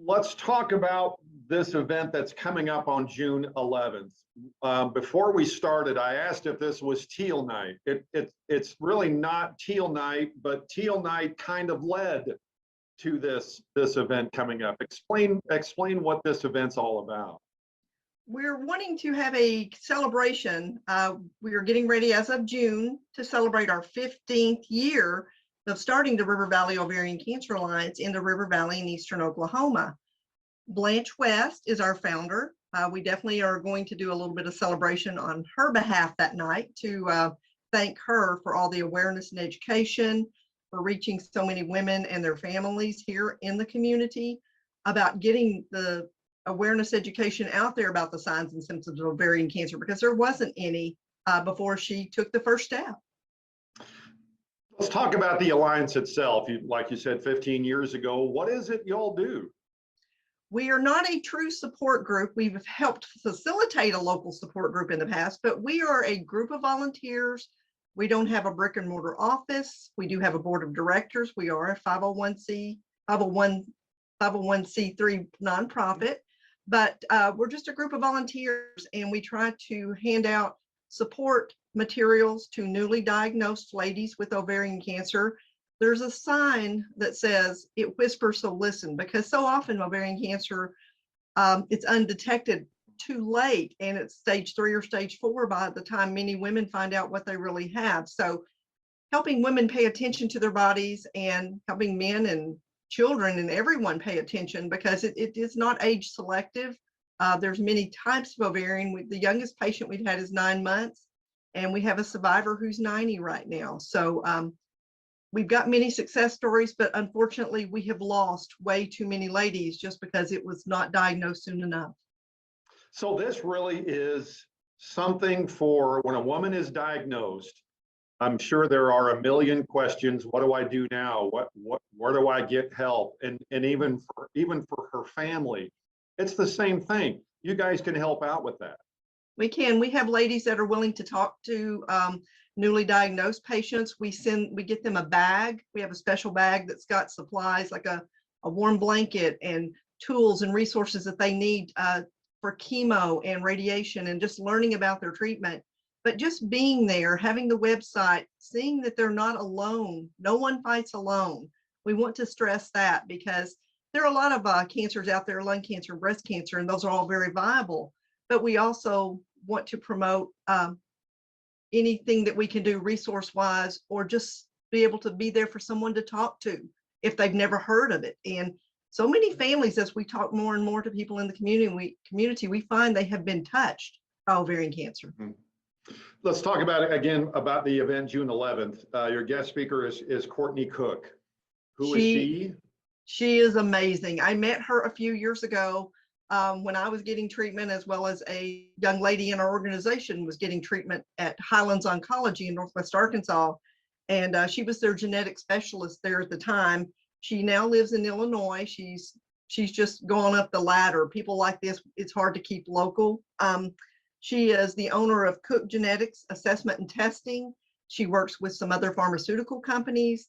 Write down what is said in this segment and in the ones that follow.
Let's talk about this event that's coming up on June 11th. Before we started, I asked if this was Teal Night. It's really not Teal Night, but Teal Night kind of led to this event coming up. Explain what this event's all about. We're wanting to have a celebration. We are getting ready as of June to celebrate our 15th year of starting the River Valley Ovarian Cancer Alliance in the River Valley in eastern Oklahoma. Blanche West is our founder. We definitely are going to do a little bit of celebration on her behalf that night to thank her for all the awareness and education, for reaching so many women and their families here in the community about getting the awareness education out there about the signs and symptoms of ovarian cancer, because there wasn't any before she took the first step. Let's talk about the alliance itself. Like you said, 15 years ago, what is it y'all do? We are not a true support group. We've helped facilitate a local support group in the past, but we are a group of volunteers. We don't have a brick and mortar office. We do have a board of directors. We are a 501c3 nonprofit, but we're just a group of volunteers, and we try to hand out support materials to newly diagnosed ladies with ovarian cancer. There's a sign that says, "It whispers, so listen," because so often ovarian cancer, it's undetected too late, and it's stage 3 or stage 4 by the time many women find out what they really have. So helping women pay attention to their bodies and helping men and children and everyone pay attention, because it is not age selective. There's many types of ovarian. The youngest patient we've had is 9 months, and we have a survivor who's 90 right now. So we've got many success stories, but unfortunately we have lost way too many ladies just because it was not diagnosed soon enough. So this really is something for when a woman is diagnosed. I'm sure there are a million questions. What do I do now? Where do I get help? And even for her family, it's the same thing. You guys can help out with that. We can. We have ladies that are willing to talk to newly diagnosed patients. We get them a bag. We have a special bag that's got supplies like a warm blanket and tools and resources that they need for chemo and radiation and just learning about their treatment. But just being there, having the website, seeing that they're not alone. No one fights alone. We want to stress that, because there are a lot of cancers out there, lung cancer, breast cancer, and those are all very viable. But we also want to promote anything that we can do resource-wise, or just be able to be there for someone to talk to if they've never heard of it. And so many families, as we talk more and more to people in the community, we find they have been touched by ovarian cancer. Mm-hmm. Let's talk about it again, about the event June 11th. Your guest speaker is Courtney Cook. Who is she? She is amazing. I met her a few years ago when I was getting treatment, as well as a young lady in our organization was getting treatment at Highlands Oncology in Northwest Arkansas. And she was their genetic specialist there at the time. She now lives in Illinois. She's just gone up the ladder. People like this, it's hard to keep local. She is the owner of Cook Genetics Assessment and Testing. She works with some other pharmaceutical companies.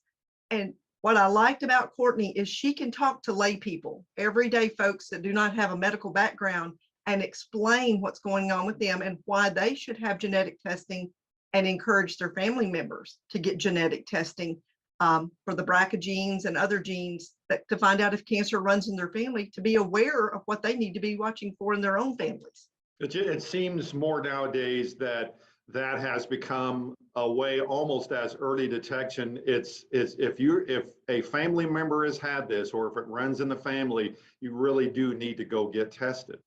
And what I liked about Courtney is she can talk to lay people, everyday folks that do not have a medical background, and explain what's going on with them and why they should have genetic testing, and encourage their family members to get genetic testing for the BRCA genes and other genes to find out if cancer runs in their family, to be aware of what they need to be watching for in their own families. It seems more nowadays that has become a way almost as early detection. It's if a family member has had this, or if it runs in the family, you really do need to go get tested.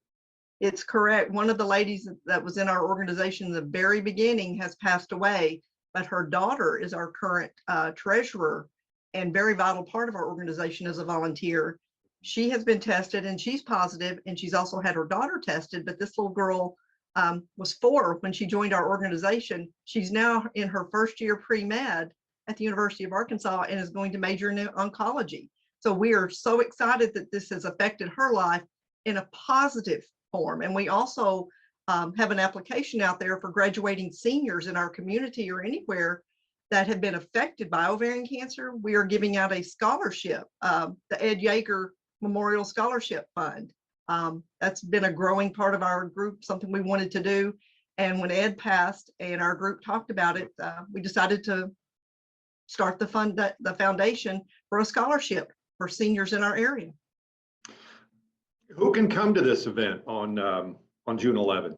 It's correct. One of the ladies that was in our organization in the very beginning has passed away, but her daughter is our current treasurer and very vital part of our organization as a volunteer. She has been tested and she's positive, and she's also had her daughter tested, but this little girl was 4 when she joined our organization. She's now in her first year pre-med at the University of Arkansas and is going to major in oncology. So we are so excited that this has affected her life in a positive form. And we also have an application out there for graduating seniors in our community or anywhere that have been affected by ovarian cancer. We are giving out a scholarship, the Ed Yeager Memorial Scholarship Fund. That's been a growing part of our group, something we wanted to do. And when Ed passed and our group talked about it, we decided to start the foundation for a scholarship for seniors in our area. Who can come to this event on June 11th?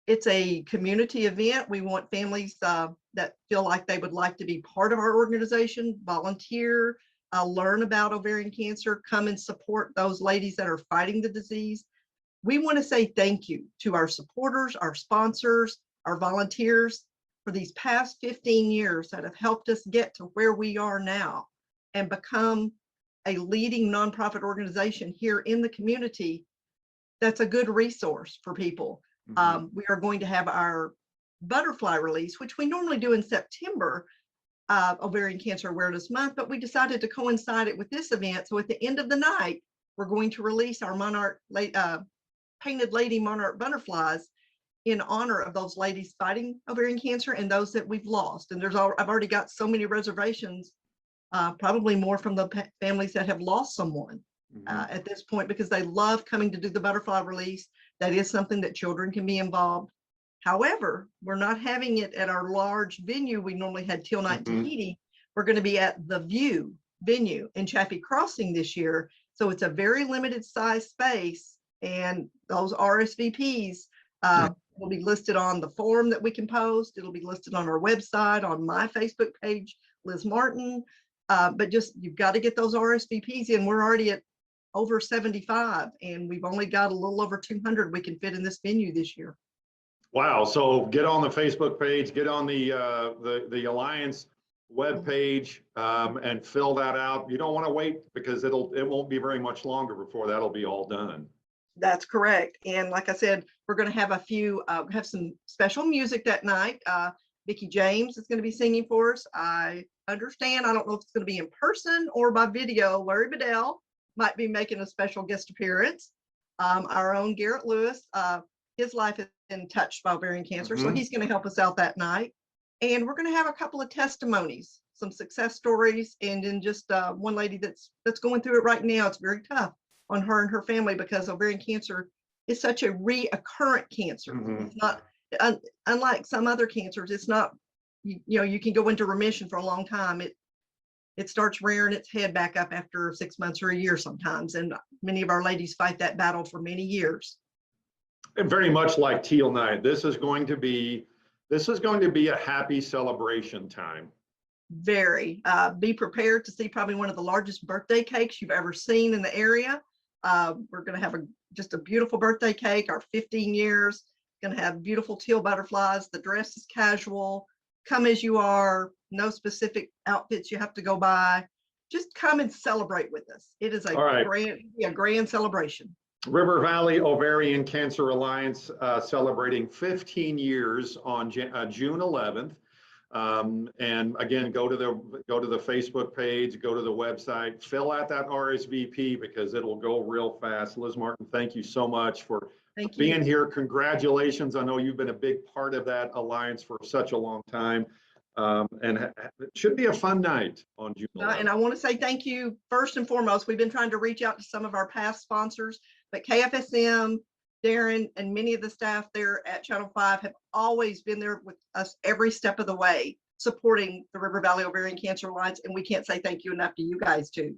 It's a community event. We want families that feel like they would like to be part of our organization, volunteer, learn about ovarian cancer, come and support those ladies that are fighting the disease. We want to say thank you to our supporters, our sponsors, our volunteers for these past 15 years that have helped us get to where we are now and become a leading nonprofit organization here in the community that's a good resource for people. We are going to have our butterfly release, which we normally do in September, Ovarian Cancer Awareness Month, but we decided to coincide it with this event. So at the end of the night, we're going to release our painted lady monarch butterflies in honor of those ladies fighting ovarian cancer and those that we've lost. And I've already got so many reservations, probably more from the families that have lost someone at this point, because they love coming to do the butterfly release. That is something that children can be involved. However, we're not having it at our large venue. We normally had Teal Night Tahiti. We're going to be at the View venue in Chaffee Crossing this year. So it's a very limited size space, and those RSVPs will be listed on the form that we can post. It'll be listed on our website, on my Facebook page, Liz Martin. But just, you've got to get those RSVPs in. We're already at over 75, and we've only got a little over 200 we can fit in this venue this year. Wow. So get on the Facebook page, get on the Alliance web page, and fill that out. You don't want to wait, because it won't be very much longer before that'll be all done. That's correct. And like I said, we're going to have have some special music that night. Vicki James is going to be singing for us. I understand, I don't know if it's going to be in person or by video. Larry Bedell might be making a special guest appearance. Our own Garrett Lewis, his life has been touched by ovarian cancer, so he's going to help us out that night. And we're going to have a couple of testimonies, some success stories, and then just one lady that's going through it right now. It's very tough on her and her family, because ovarian cancer is such a reoccurrent cancer. It's not unlike some other cancers. It's not, you can go into remission for a long time. It starts rearing its head back up after 6 months or a year sometimes, and many of our ladies fight that battle for many years. And very much like Teal Night, this is going to be a happy celebration time. Very. Be prepared to see probably one of the largest birthday cakes you've ever seen in the area. We're going to have just a beautiful birthday cake, our 15 years. Going to have beautiful teal butterflies. The dress is casual. Come as you are. No specific outfits you have to go buy. Just come and celebrate with us. It is a grand celebration. River Valley Ovarian Cancer Alliance celebrating 15 years on June 11th. And again, go to the Facebook page, go to the website, fill out that RSVP, because it'll go real fast. Liz Martin, thank you so much for being here. Congratulations. I know you've been a big part of that alliance for such a long time. And it should be a fun night on June 11th. And I want to say thank you first and foremost. We've been trying to reach out to some of our past sponsors, but KFSM, Darren, and many of the staff there at Channel 5 have always been there with us every step of the way, supporting the River Valley Ovarian Cancer Alliance. And we can't say thank you enough to you guys too.